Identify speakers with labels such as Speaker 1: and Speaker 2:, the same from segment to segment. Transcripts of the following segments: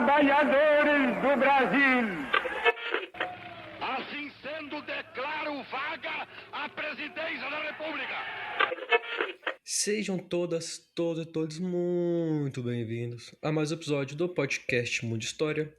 Speaker 1: trabalhadores do Brasil.
Speaker 2: Assim sendo, declaro vaga a presidência da República.
Speaker 3: Sejam todas, todos e todos muito bem-vindos a mais um episódio do podcast Mundo História.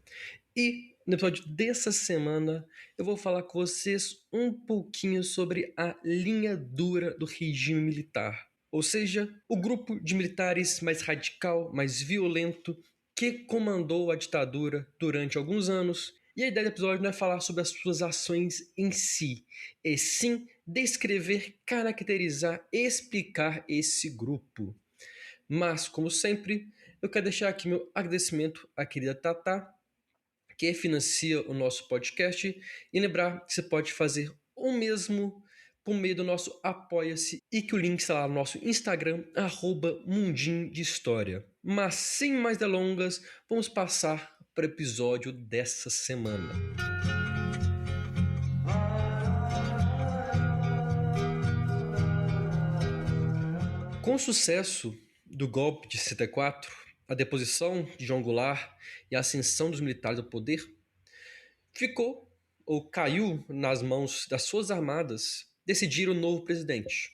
Speaker 3: E no episódio dessa semana eu vou falar com vocês um pouquinho sobre a linha dura do regime militar. Ou seja, o grupo de militares mais radical, mais violento, que comandou a ditadura durante alguns anos. E a ideia do episódio não é falar sobre as suas ações em si, e sim descrever, caracterizar, explicar esse grupo. Mas, como sempre, eu quero deixar aqui meu agradecimento à querida Tatá, que financia o nosso podcast, e lembrar que você pode fazer o mesmo por meio do nosso Apoia-se e que o link está lá no nosso Instagram, @mundinho de história. Mas sem mais delongas, vamos passar para o episódio dessa semana. Com o sucesso do golpe de 64, a deposição de João Goulart e a ascensão dos militares ao poder, ficou ou caiu nas mãos das Forças Armadas decidir o novo presidente,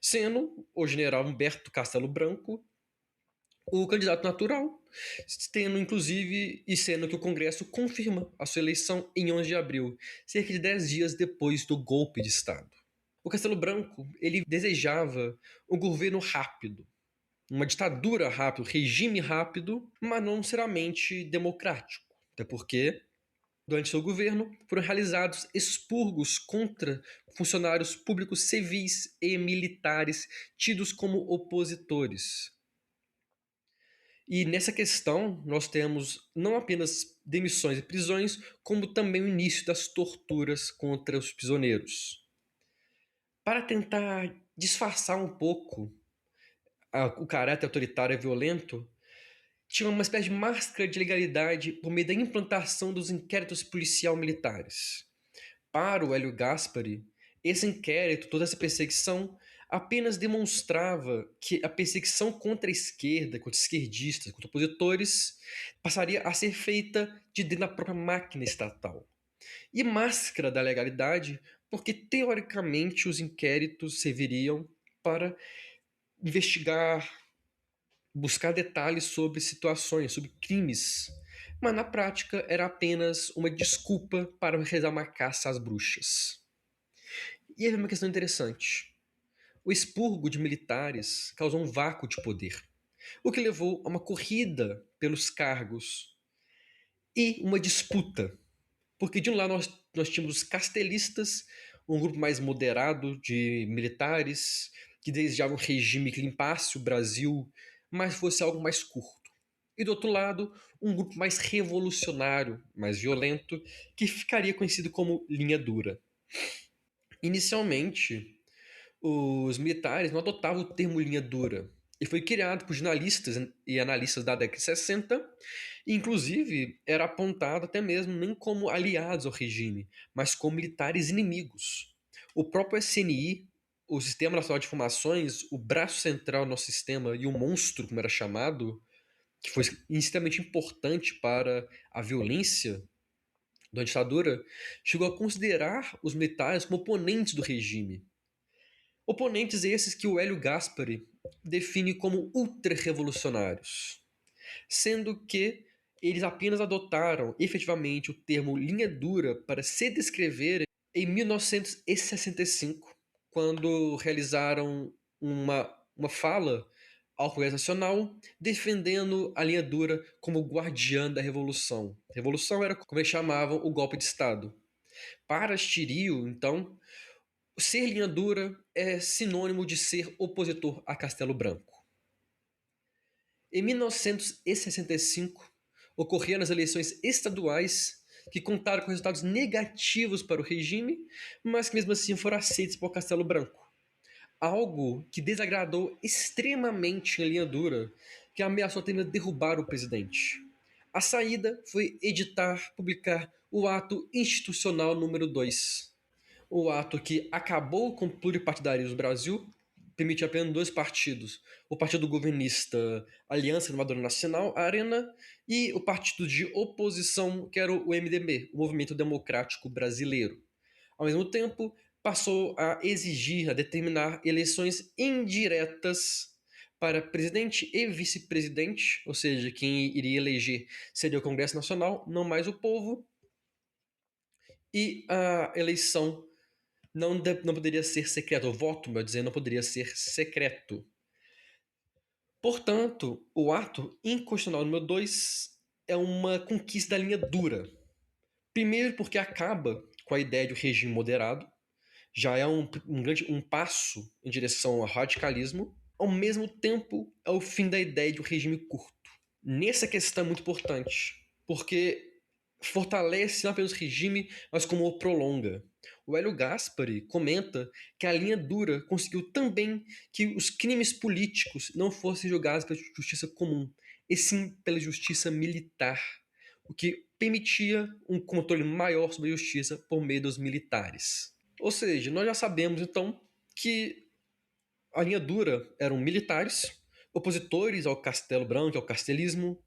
Speaker 3: sendo o general Humberto Castelo Branco o candidato natural, tendo inclusive e sendo que o Congresso confirma a sua eleição em 11 de abril, cerca de 10 dias depois do golpe de Estado. O Castelo Branco, ele desejava um governo rápido, uma ditadura rápida, um regime rápido, mas não necessariamente democrático, até porque durante seu governo, foram realizados expurgos contra funcionários públicos civis e militares tidos como opositores. E nessa questão, nós temos não apenas demissões e prisões, como também o início das torturas contra os prisioneiros. Para tentar disfarçar um pouco o caráter autoritário e violento, tinha uma espécie de máscara de legalidade por meio da implantação dos inquéritos policial-militares. Para o Hélio Gaspari, esse inquérito, toda essa perseguição, apenas demonstrava que a perseguição contra a esquerda, contra esquerdistas, contra opositores, passaria a ser feita de dentro da própria máquina estatal. E máscara da legalidade, porque teoricamente os inquéritos serviriam para investigar, buscar detalhes sobre situações, sobre crimes, mas na prática era apenas uma desculpa para realizar uma caça às bruxas. E aí vem uma questão interessante. O expurgo de militares causou um vácuo de poder, o que levou a uma corrida pelos cargos e uma disputa. Porque de um lado nós tínhamos os castelistas, um grupo mais moderado de militares que desejavam um regime que limpasse o Brasil, mas fosse algo mais curto. E do outro lado, um grupo mais revolucionário, mais violento, que ficaria conhecido como linha dura. Inicialmente, os militares não adotavam o termo linha dura. Ele foi criado por jornalistas e analistas da década de 60, e inclusive era apontado até mesmo nem como aliados ao regime, mas como militares inimigos. O próprio SNI, o Sistema Nacional de Informações, o braço central do nosso sistema e o monstro, como era chamado, que foi extremamente importante para a violência da ditadura, chegou a considerar os militares como oponentes do regime. Oponentes esses que o Hélio Gaspari define como ultra-revolucionários, sendo que eles apenas adotaram efetivamente o termo linha dura para se descrever em 1965, quando realizaram uma fala ao Congresso Nacional defendendo a linha dura como guardiã da Revolução. A Revolução era como eles chamavam o golpe de Estado. Para Stirio, então, ser linha dura é sinônimo de ser opositor a Castelo Branco. Em 1965, ocorreram as eleições estaduais que contaram com resultados negativos para o regime, mas que mesmo assim foram aceitos por Castelo Branco. Algo que desagradou extremamente a linha dura, que ameaçou até mesmo derrubar o presidente. A saída foi publicar o Ato Institucional número 2, o ato que acabou com o pluripartidarismo no Brasil, permitia apenas dois partidos: o partido governista Aliança Renovadora Nacional, a Arena, e o partido de oposição, que era o MDB, o Movimento Democrático Brasileiro. Ao mesmo tempo, passou a exigir, a determinar eleições indiretas para presidente e vice-presidente, ou seja, quem iria eleger seria o Congresso Nacional, não mais o povo, e a eleição não poderia ser secreta, o voto, melhor dizendo, não poderia ser secreto. Portanto, o ato inconstitucional número 2 é uma conquista da linha dura. Primeiro porque acaba com a ideia de um regime moderado, já é um passo em direção ao radicalismo, ao mesmo tempo é o fim da ideia de um regime curto. Nessa questão é muito importante, porque fortalece não apenas o regime, mas como o prolonga. O Hélio Gaspari comenta que a linha dura conseguiu também que os crimes políticos não fossem julgados pela justiça comum, e sim pela justiça militar, o que permitia um controle maior sobre a justiça por meio dos militares. Ou seja, nós já sabemos então que a linha dura eram militares, opositores ao Castelo Branco, ao castelismo,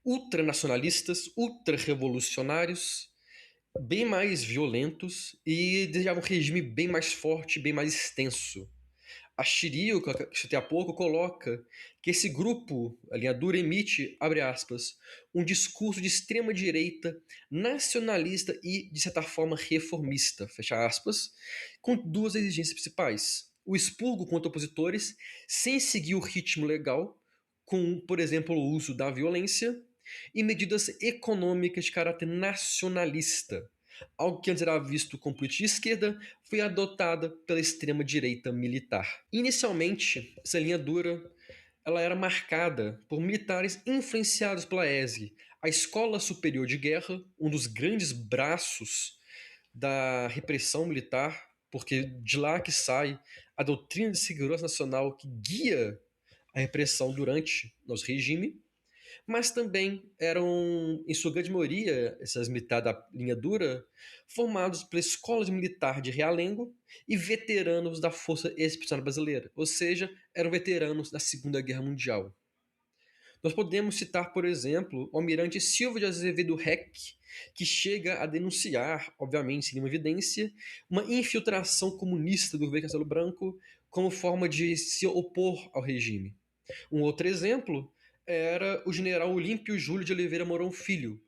Speaker 3: ultranacionalistas, ultra-revolucionários, bem mais violentos e desejavam um regime bem mais forte, bem mais extenso. A Shirio, que eu citei há pouco, coloca que esse grupo, a linha dura, emite, abre aspas, um discurso de extrema-direita, nacionalista e, de certa forma, reformista, fecha aspas, com duas exigências principais: o expurgo contra opositores, sem seguir o ritmo legal, com, por exemplo, o uso da violência, e medidas econômicas de caráter nacionalista. Algo que antes era visto como política de esquerda foi adotada pela extrema-direita militar. Inicialmente, essa linha dura ela era marcada por militares influenciados pela ESG, a Escola Superior de Guerra, um dos grandes braços da repressão militar, porque de lá que sai a doutrina de segurança nacional que guia a repressão durante nosso regime, mas também eram, em sua grande maioria, essas militares da linha dura, formados pela Escola Militar de Realengo e veteranos da Força Expedicionária Brasileira, ou seja, eram veteranos da Segunda Guerra Mundial. Nós podemos citar, por exemplo, o almirante Silva de Azevedo Reck, que chega a denunciar, obviamente sem nenhuma evidência, uma infiltração comunista do governo Castelo Branco como forma de se opor ao regime. Um outro exemplo era o general Olímpio Júlio de Oliveira Mourão Filho,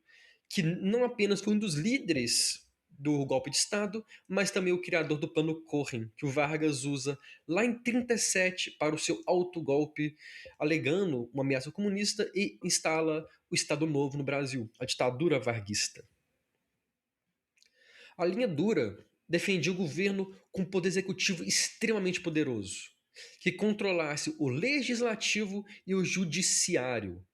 Speaker 3: que não apenas foi um dos líderes do golpe de Estado, mas também o criador do Plano Cohen, que o Vargas usa lá em 1937 para o seu autogolpe, alegando uma ameaça comunista, e instala o Estado Novo no Brasil, a ditadura varguista. A linha dura defendia o governo com um poder executivo extremamente poderoso, que controlasse o legislativo e o judiciário,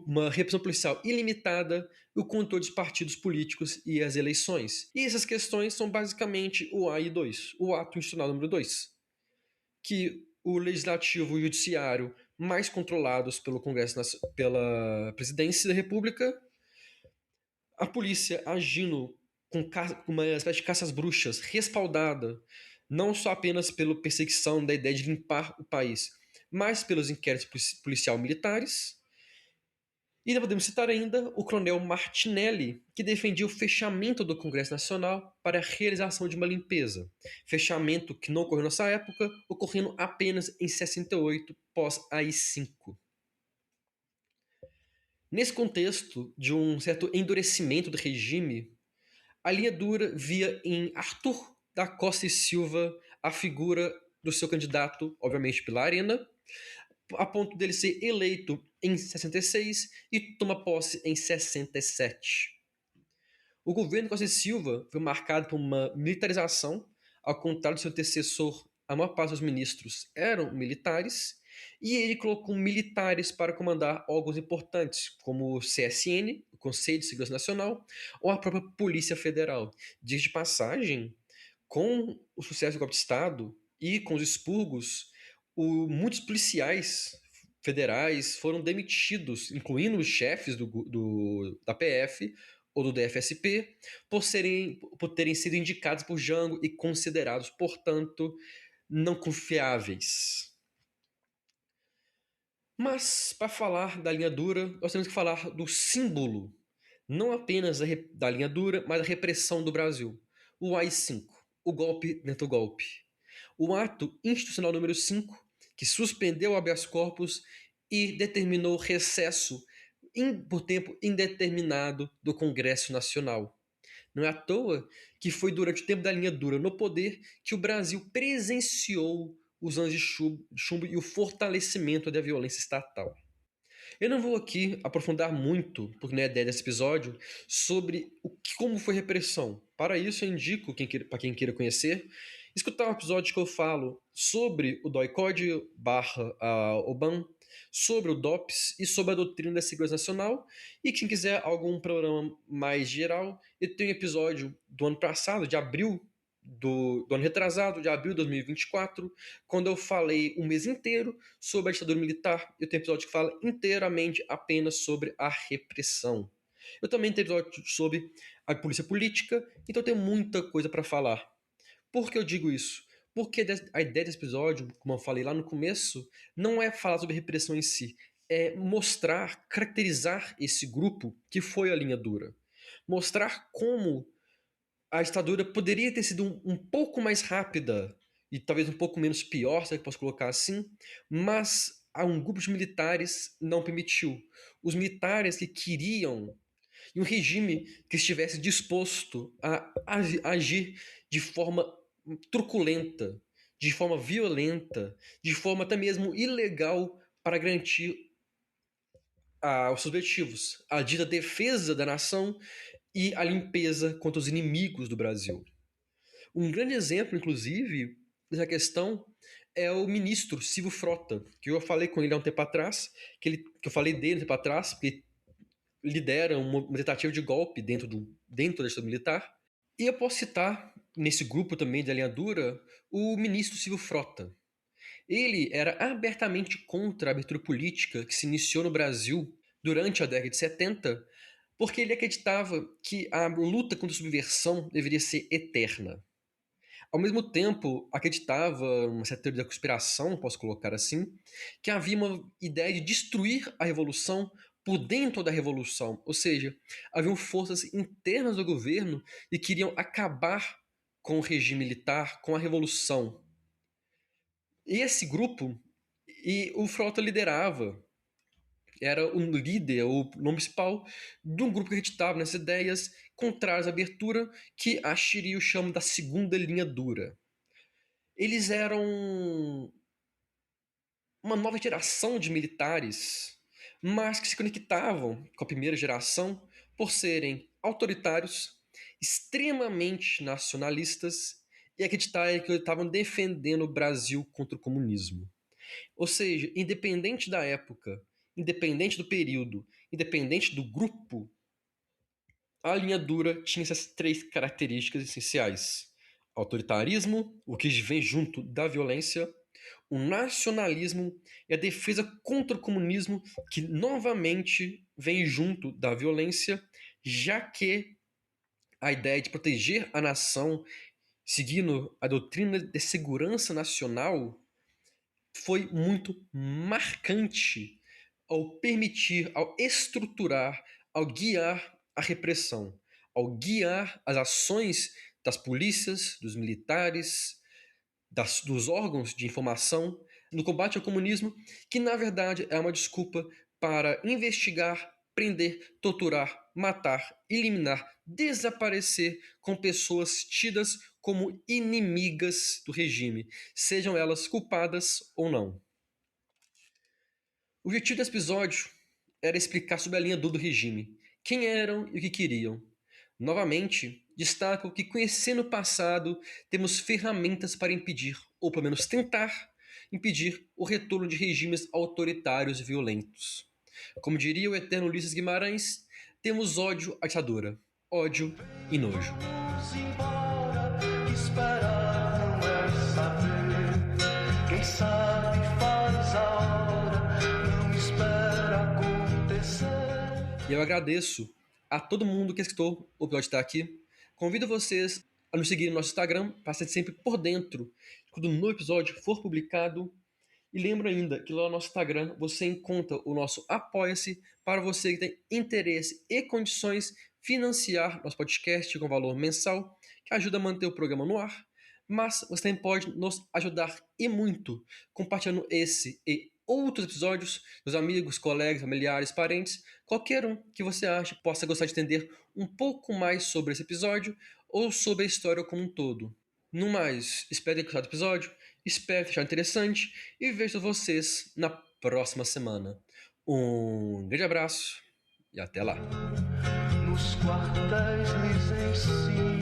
Speaker 3: uma repressão policial ilimitada, o controle dos partidos políticos e as eleições. E essas questões são basicamente o A e 2, o ato institucional número 2, que o legislativo e o judiciário mais controlados pelo Congresso, pela presidência da República, a polícia agindo com uma espécie de caça às bruxas, respaldada não só apenas pela perseguição da ideia de limpar o país, mas pelos inquéritos policial-militares. E não podemos citar ainda o coronel Martinelli, que defendia o fechamento do Congresso Nacional para a realização de uma limpeza. Fechamento que não ocorreu nessa época, ocorrendo apenas em 68, pós-AI-5. Nesse contexto de um certo endurecimento do regime, a linha dura via em Arthur da Costa e Silva a figura do seu candidato, obviamente pela Arena, a ponto dele ser eleito em 66 e toma posse em 67. O governo Costa e Silva foi marcado por uma militarização, ao contrário do seu antecessor, a maior parte dos ministros eram militares, e ele colocou militares para comandar órgãos importantes, como o CSN, o Conselho de Segurança Nacional, ou a própria Polícia Federal. Diz de passagem, com o sucesso do golpe de Estado e com os expurgos, muitos policiais federais foram demitidos, incluindo os chefes da PF ou do DFSP, por terem sido indicados por Jango e considerados, portanto, não confiáveis. Mas, para falar da linha dura, nós temos que falar do símbolo, não apenas da linha dura, mas da repressão do Brasil. O AI-5, o golpe dentro do golpe. O ato institucional número 5, que suspendeu o habeas corpus e determinou recesso por tempo indeterminado do Congresso Nacional. Não é à toa que foi durante o tempo da linha dura no poder que o Brasil presenciou os anos de chumbo e o fortalecimento da violência estatal. Eu não vou aqui aprofundar muito, porque não é a ideia desse episódio, sobre como foi a repressão. Para isso, eu indico, para quem queira conhecer, escutar um episódio que eu falo sobre o DOI-CODE / OBAN, sobre o DOPS e sobre a doutrina da segurança nacional. E quem quiser algum programa mais geral, eu tenho um episódio do ano passado, de abril do ano retrasado, de abril de 2024, quando eu falei um mês inteiro sobre a ditadura militar. Eu tenho episódio que fala inteiramente apenas sobre a repressão. Eu também tenho episódio sobre a polícia política, então eu tenho muita coisa para falar. Por que eu digo isso? Porque a ideia desse episódio, como eu falei lá no começo, não é falar sobre repressão em si, é mostrar, caracterizar esse grupo que foi a linha dura. Mostrar como a ditadura poderia ter sido um pouco mais rápida e talvez um pouco menos pior, se é que posso colocar assim, mas um grupo de militares não permitiu. Os militares que queriam e um regime que estivesse disposto a agir de forma truculenta, de forma violenta, de forma até mesmo ilegal para garantir os seus objetivos, a dita defesa da nação e a limpeza contra os inimigos do Brasil. Um grande exemplo, inclusive, dessa questão é o ministro Silvio Frota, que eu falei com ele há um tempo atrás, que eu falei dele um tempo atrás, porque lidera uma tentativa de golpe dentro da ditadura militar. E eu posso citar, nesse grupo também de linha dura, o ministro Silvio Frota. Ele era abertamente contra a abertura política que se iniciou no Brasil durante a década de 70, porque ele acreditava que a luta contra a subversão deveria ser eterna. Ao mesmo tempo, acreditava, uma certa teoria da conspiração, posso colocar assim, que havia uma ideia de destruir a revolução por dentro da revolução, ou seja, haviam forças internas do governo que queriam acabar com o regime militar, com a revolução. E esse grupo, e o Frota liderava, era o líder, o nome principal, de um grupo que acreditava nessas ideias contrárias à abertura, que a Shiryu chama da segunda linha dura. Eles eram uma nova geração de militares, mas que se conectavam com a primeira geração por serem autoritários, extremamente nacionalistas e acreditarem que estavam defendendo o Brasil contra o comunismo. Ou seja, independente da época, independente do período, independente do grupo, a linha dura tinha essas três características essenciais: autoritarismo, o que vem junto da violência, o nacionalismo e a defesa contra o comunismo, que novamente vem junto da violência, já que a ideia de proteger a nação, seguindo a doutrina de segurança nacional, foi muito marcante ao permitir, ao estruturar, ao guiar a repressão, ao guiar as ações das polícias, dos militares, dos órgãos de informação no combate ao comunismo, que na verdade é uma desculpa para investigar, prender, torturar, matar, eliminar, desaparecer com pessoas tidas como inimigas do regime, sejam elas culpadas ou não. O objetivo desse episódio era explicar sobre a linha do regime, quem eram e o que queriam. Novamente, destaco que, conhecendo o passado, temos ferramentas para impedir, ou pelo menos tentar impedir, o retorno de regimes autoritários e violentos. Como diria o eterno Ulisses Guimarães, temos ódio à ditadura, ódio e nojo. Quem sabe faz a hora, não espera acontecer. E eu agradeço a todo mundo que escutou o episódio estar aqui. Convido vocês a nos seguir no nosso Instagram para ser sempre por dentro quando um novo episódio for publicado. E lembro ainda que lá no nosso Instagram você encontra o nosso Apoia-se para você que tem interesse e condições financiar nosso podcast com valor mensal, que ajuda a manter o programa no ar. Mas você também pode nos ajudar e muito compartilhando esse e outros episódios dos amigos, colegas, familiares, parentes, qualquer um que você ache possa gostar de entender um pouco mais sobre esse episódio ou sobre a história como um todo. No mais, espero ter gostado do episódio, espero ter achado interessante e vejo vocês na próxima semana. Um grande abraço e até lá.
Speaker 1: Nos quartéis lhes ensino